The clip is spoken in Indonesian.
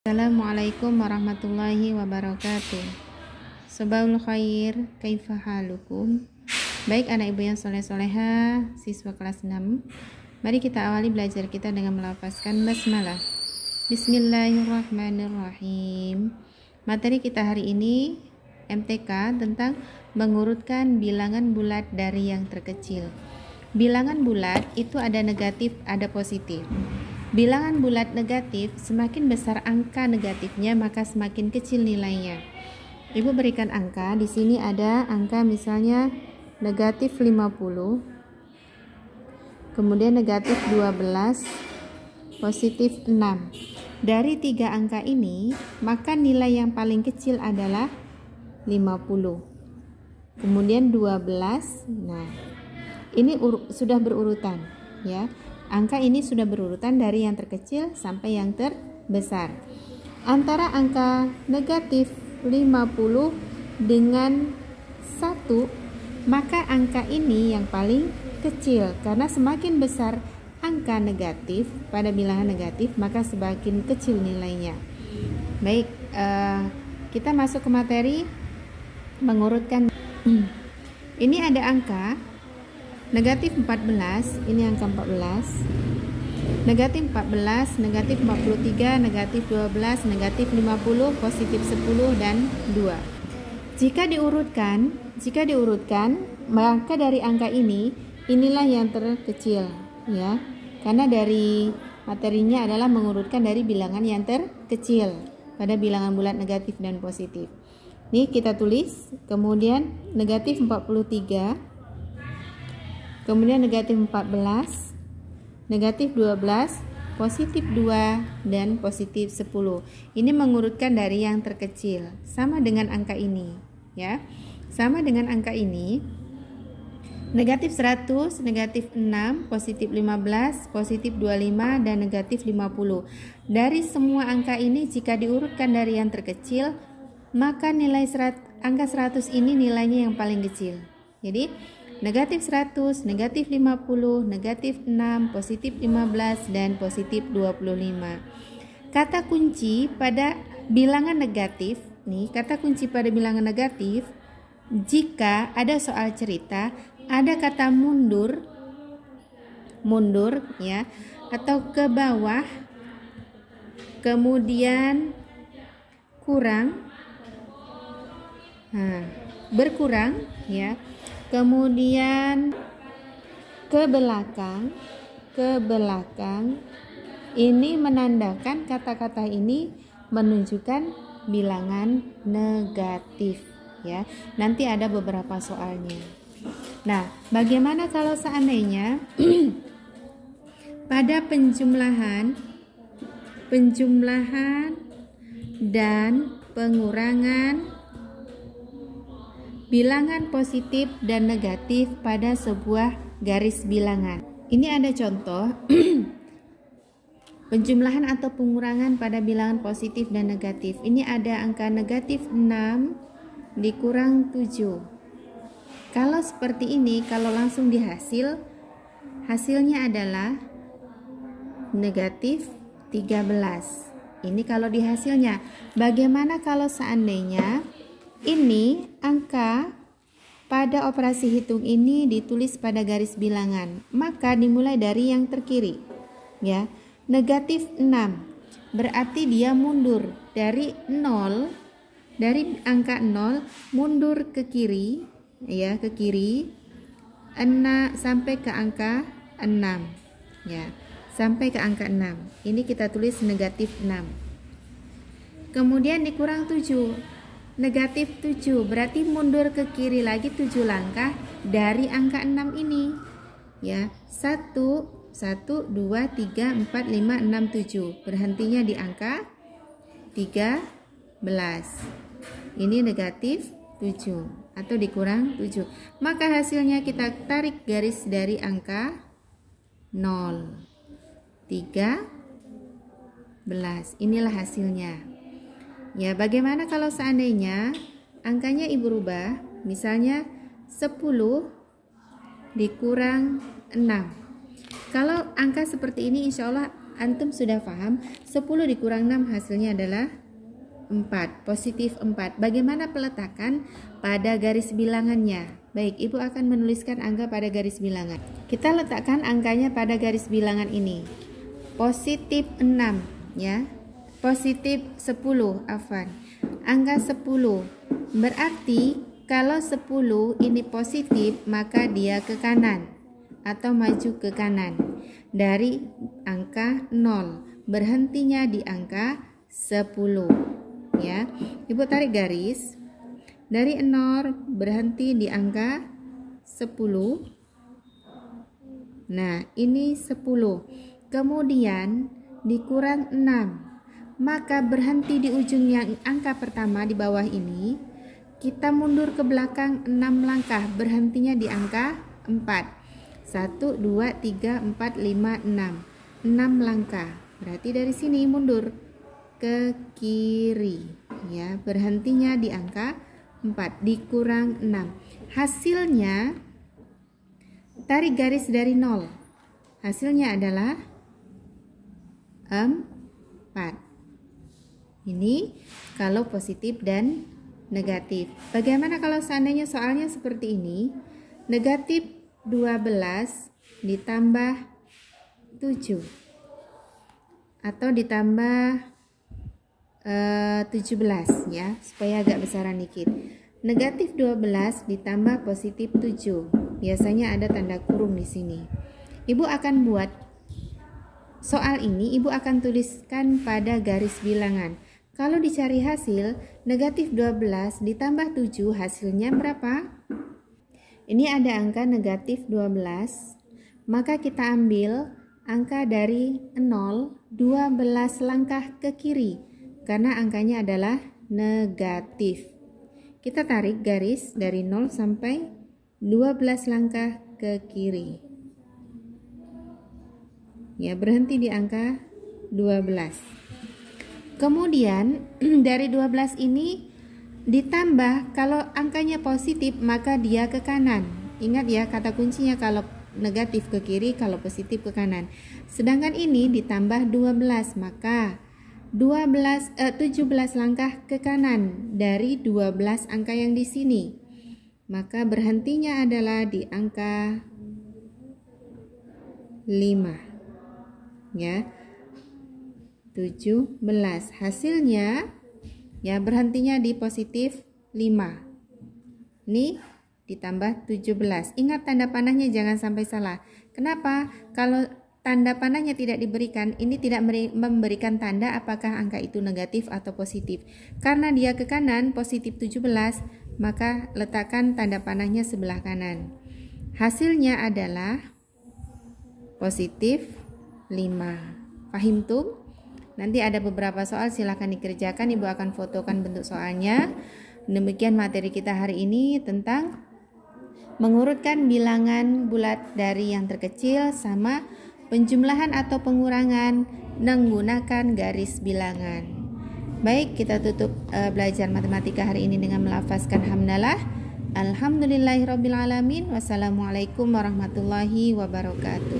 Assalamualaikum warahmatullahi wabarakatuh. Sobahul khair, kaifa halukum? Baik anak ibu yang soleh-soleha, siswa kelas 6. Mari kita awali belajar kita dengan melafazkan basmalah. Bismillahirrahmanirrahim. Materi kita hari ini MTK tentang mengurutkan bilangan bulat dari yang terkecil. Bilangan bulat itu ada negatif, ada positif. Bilangan bulat negatif, semakin besar angka negatifnya maka semakin kecil nilainya. Ibu berikan angka, di sini ada angka misalnya negatif 50, kemudian negatif 12, positif 6. Dari tiga angka ini, maka nilai yang paling kecil adalah 50. Kemudian 12, nah ini sudah berurutan ya. Angka ini sudah berurutan dari yang terkecil sampai yang terbesar. Antara angka negatif 50 dengan 1, maka angka ini yang paling kecil. Karena semakin besar angka negatif pada bilangan negatif, maka semakin kecil nilainya. Baik, kita masuk ke materi mengurutkan. Ini ada angka negatif 14, ini angka 14, negatif 14, negatif 43, negatif 12, negatif 50, positif 10, dan 2. Jika diurutkan, maka dari angka ini, inilah yang terkecil ya. Karena dari materinya adalah mengurutkan dari bilangan yang terkecil pada bilangan bulat negatif dan positif. Ini kita tulis, kemudian negatif 43, kemudian negatif 14, negatif 12, positif 2, dan positif 10. Ini mengurutkan dari yang terkecil, sama dengan angka ini ya. Sama dengan angka ini. Negatif 100, negatif 6, positif 15, positif 25, dan negatif 50. Dari semua angka ini jika diurutkan dari yang terkecil, maka nilai angka 100 ini nilainya yang paling kecil. Jadi negatif 100, negatif 50, negatif 6, positif 15, dan positif 25. Kata kunci pada bilangan negatif, nih kata kunci pada bilangan negatif, jika ada soal cerita, ada kata mundur ya, atau ke bawah, kemudian kurang, berkurang ya. Kemudian ke belakang, ini menandakan kata-kata ini menunjukkan bilangan negatif ya. Nanti ada beberapa soalnya. Nah, bagaimana kalau seandainya pada penjumlahan dan pengurangan bilangan positif dan negatif pada sebuah garis bilangan. Ini ada contoh penjumlahan atau pengurangan pada bilangan positif dan negatif. Ini ada angka negatif 6 dikurang 7. Kalau seperti ini, kalau langsung dihasil, hasilnya adalah negatif 13. Ini kalau di hasilnya. Bagaimana kalau seandainya ini angka pada operasi hitung ini ditulis pada garis bilangan, maka dimulai dari yang terkiri ya. Negatif 6 berarti dia mundur dari 0, dari angka 0 mundur ke kiri ya, ke kiri 6 sampai ke angka 6 ya, sampai ke angka 6. Ini kita tulis negatif 6. Kemudian dikurang 7, negatif 7 berarti mundur ke kiri lagi 7 langkah dari angka 6 ini ya. 1, 2, 3, 4, 5, 6, 7. Berhentinya di angka 13. Ini negatif 7 atau dikurang 7. Maka hasilnya kita tarik garis dari angka 0, 13. Inilah hasilnya. Ya, bagaimana kalau seandainya angkanya ibu rubah, misalnya 10 dikurang 6. Kalau angka seperti ini insya Allah antum sudah paham 10 dikurang 6 hasilnya adalah 4, positif 4. Bagaimana peletakan pada garis bilangannya? Baik, Ibu akan menuliskan angka pada garis bilangan. Kita letakkan angkanya pada garis bilangan ini. Positif 6 ya. Positif 10, afwan. Angka 10. Berarti kalau 10 ini positif, maka dia ke kanan atau maju ke kanan dari angka 0. Berhentinya di angka 10. Ya, Ibu tarik garis dari 0 berhenti di angka 10. Nah, ini 10. Kemudian dikurang 6. Maka berhenti di ujung yang angka pertama di bawah ini. Kita mundur ke belakang 6 langkah, berhentinya di angka 4. 1, 2, 3, 4, 5, 6. 6 langkah. Berarti dari sini mundur ke kiri ya, berhentinya di angka 4 dikurang 6. Hasilnya tarik garis dari 0. Hasilnya adalah 4. Ini kalau positif dan negatif. Bagaimana kalau seandainya soalnya seperti ini? Negatif 12 ditambah 7 atau ditambah 17 ya, supaya agak besaran dikit. Negatif 12 ditambah positif 7. Biasanya ada tanda kurung di sini. Ibu akan buat soal ini, Ibu akan tuliskan pada garis bilangan. Kalau dicari hasil, negatif 12 ditambah 7 hasilnya berapa? Ini ada angka negatif 12. Maka kita ambil angka dari 0 12 langkah ke kiri. Karena angkanya adalah negatif. Kita tarik garis dari 0 sampai 12 langkah ke kiri. Ya, berhenti di angka 12. Kemudian dari 12 ini ditambah, kalau angkanya positif maka dia ke kanan. Ingat ya, kata kuncinya kalau negatif ke kiri, kalau positif ke kanan. Sedangkan ini ditambah 12, maka 17 langkah ke kanan dari 12 angka yang di sini. Maka berhentinya adalah di angka 5. Ya. 17. Hasilnya ya berhentinya di positif 5. Ini ditambah 17. Ingat tanda panahnya jangan sampai salah. Kenapa? Kalau tanda panahnya tidak diberikan, ini tidak memberikan tanda apakah angka itu negatif atau positif. Karena dia ke kanan, positif 17, maka letakkan tanda panahnya sebelah kanan. Hasilnya adalah positif 5. Pahim tuh? Nanti ada beberapa soal, silahkan dikerjakan. Ibu akan fotokan bentuk soalnya. Demikian materi kita hari ini tentang mengurutkan bilangan bulat dari yang terkecil sama penjumlahan atau pengurangan menggunakan garis bilangan. Baik, kita tutup belajar matematika hari ini dengan melafazkan hamdalah. Alhamdulillahirabbil alamin. Wassalamualaikum warahmatullahi wabarakatuh.